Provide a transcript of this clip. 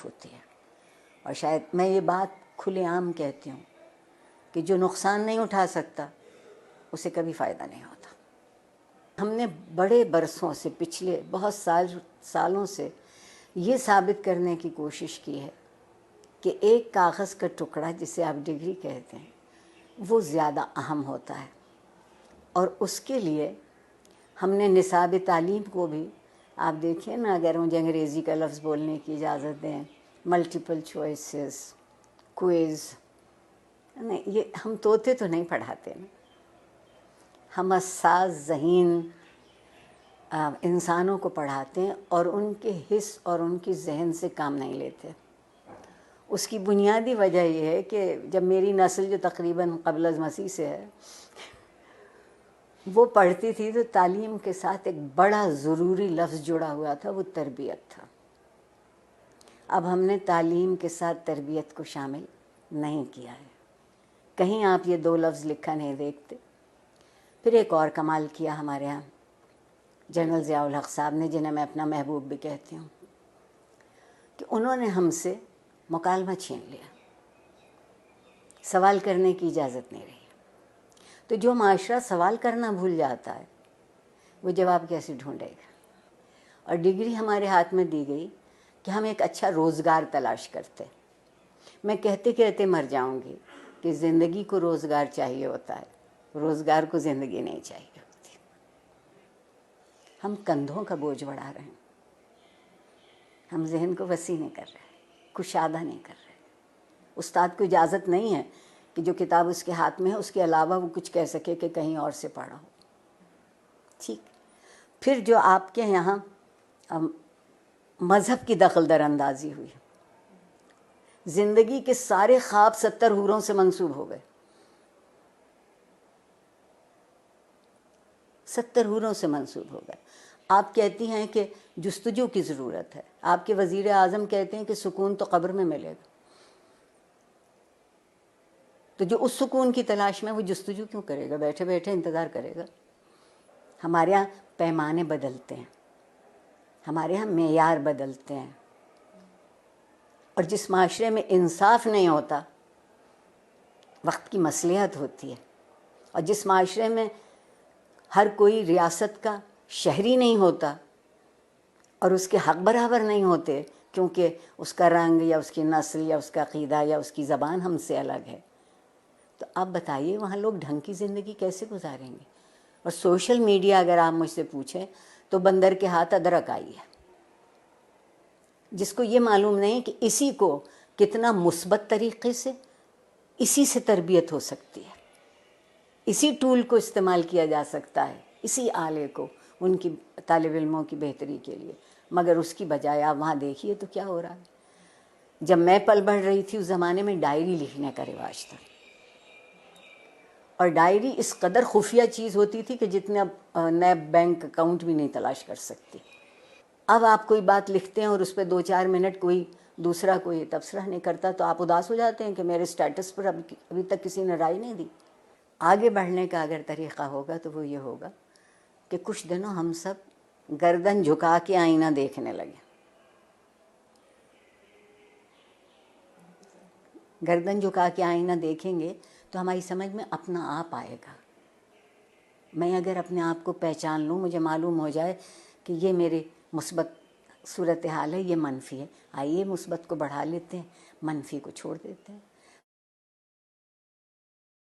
تکلیف ہوتی ہے. اور شاید میں یہ بات کھلے عام کہتی ہوں کہ جو نقصان نہیں اٹھا سکتا اسے کبھی فائدہ نہیں ہوتا. ہم نے بڑے برسوں سے، پچھلے بہت سالوں سے یہ ثابت کرنے کی کوشش کی ہے کہ ایک کاغذ کا ٹکڑا جسے آپ ڈگری کہتے ہیں وہ زیادہ اہم ہوتا ہے. اور اس کے لیے ہم نے نصاب تعلیم کو بھی، آپ دیکھیں نا، اگر مجھے انگریزی کا لفظ بولنے کی اجازت دیں، ملٹیپل چوائسز، کوئز، نہیں، یہ ہم طوطے تو نہیں پڑھاتے نا، ہم حساس ذہین انسانوں کو پڑھاتے ہیں اور ان کے حس اور ان کی ذہن سے کام نہیں لیتے. اس کی بنیادی وجہ یہ ہے کہ جب میری نسل جو تقریباً قبل از مسیح سے ہے وہ پڑھتی تھی تو تعلیم کے ساتھ ایک بڑا ضروری لفظ جڑا ہوا تھا، وہ تربیت تھا. اب ہم نے تعلیم کے ساتھ تربیت کو شامل نہیں کیا ہے. کہیں آپ یہ دو لفظ لکھا نہیں دیکھتے. پھر ایک اور کمال کیا ہمارے ہاں جنرل ضیاء الحق صاحب نے، جنہیں میں اپنا محبوب بھی کہتی ہوں، کہ انہوں نے ہم سے مکالمہ چھین لیا، سوال کرنے کی اجازت نہیں رہی. تو جو معاشرہ سوال کرنا بھول جاتا ہے وہ جواب کیسے ڈھونڈے گا؟ اور ڈگری ہمارے ہاتھ میں دی گئی کہ ہم ایک اچھا روزگار تلاش کرتے. میں کہتے کہتے مر جاؤں گی کہ زندگی کو روزگار چاہیے ہوتا ہے، روزگار کو زندگی نہیں چاہیے ہوتی. ہم کندھوں کا بوجھ بڑھا رہے ہیں، ہم ذہن کو وسیع نہیں کر رہے، کشادہ نہیں کر رہے. استاد کو اجازت نہیں ہے کہ جو کتاب اس کے ہاتھ میں ہے اس کے علاوہ وہ کچھ کہہ سکے کہ کہیں اور سے پڑھا ہو. ٹھیک. پھر جو آپ کے یہاں مذہب کی دخل در اندازی ہوئی، زندگی کے سارے خواب 70 حوروں سے منسوب ہو گئے. 70 حوروں سے منسوب ہو گئے. آپ کہتی ہیں کہ جستجو کی ضرورت ہے، آپ کے وزیر اعظم کہتے ہیں کہ سکون تو قبر میں ملے گا. تو جو اس سکون کی تلاش میں، وہ جستجو کیوں کرے گا؟ بیٹھے بیٹھے انتظار کرے گا. ہمارے ہاں پیمانے بدلتے ہیں، ہمارے ہاں معیار بدلتے ہیں. اور جس معاشرے میں انصاف نہیں ہوتا وقت کی مصلحت ہوتی ہے، اور جس معاشرے میں ہر کوئی ریاست کا شہری نہیں ہوتا اور اس کے حق برابر نہیں ہوتے کیونکہ اس کا رنگ یا اس کی نسل یا اس کا عقیدہ یا اس کی زبان ہم سے الگ ہے، تو آپ بتائیے وہاں لوگ ڈھنگ کی زندگی کیسے گزاریں گے؟ اور سوشل میڈیا اگر آپ مجھ سے پوچھیں تو بندر کے ہاتھ ادرک آئی ہے، جس کو یہ معلوم نہیں کہ اسی کو کتنا مثبت طریقے سے اسی سے تربیت ہو سکتی ہے، اسی ٹول کو استعمال کیا جا سکتا ہے، اسی آلے کو ان کی طالب علموں کی بہتری کے لیے. مگر اس کی بجائے آپ وہاں دیکھیے تو کیا ہو رہا ہے. جب میں پل بڑھ رہی تھی اس زمانے میں ڈائری لکھنے کا رواج تھا، اور ڈائری اس قدر خفیہ چیز ہوتی تھی کہ جتنے اب نیب بینک اکاؤنٹ بھی نہیں تلاش کر سکتی. اب آپ کوئی بات لکھتے ہیں اور اس پہ 2-4 منٹ کوئی دوسرا کوئی تبصرہ نہیں کرتا تو آپ اداس ہو جاتے ہیں کہ میرے سٹیٹس پر ابھی تک کسی نے رائے نہیں دی. آگے بڑھنے کا اگر طریقہ ہوگا تو وہ یہ ہوگا کہ کچھ دنوں ہم سب گردن جھکا کے آئینہ دیکھنے لگے. گردن جھکا کے آئینہ دیکھیں گے تو ہماری سمجھ میں اپنا آپ آئے گا. میں اگر اپنے آپ کو پہچان لوں، مجھے معلوم ہو جائے کہ یہ میرے مثبت صورتحال ہے، یہ منفی ہے، آئیے مثبت کو بڑھا لیتے ہیں، منفی کو چھوڑ دیتے ہیں.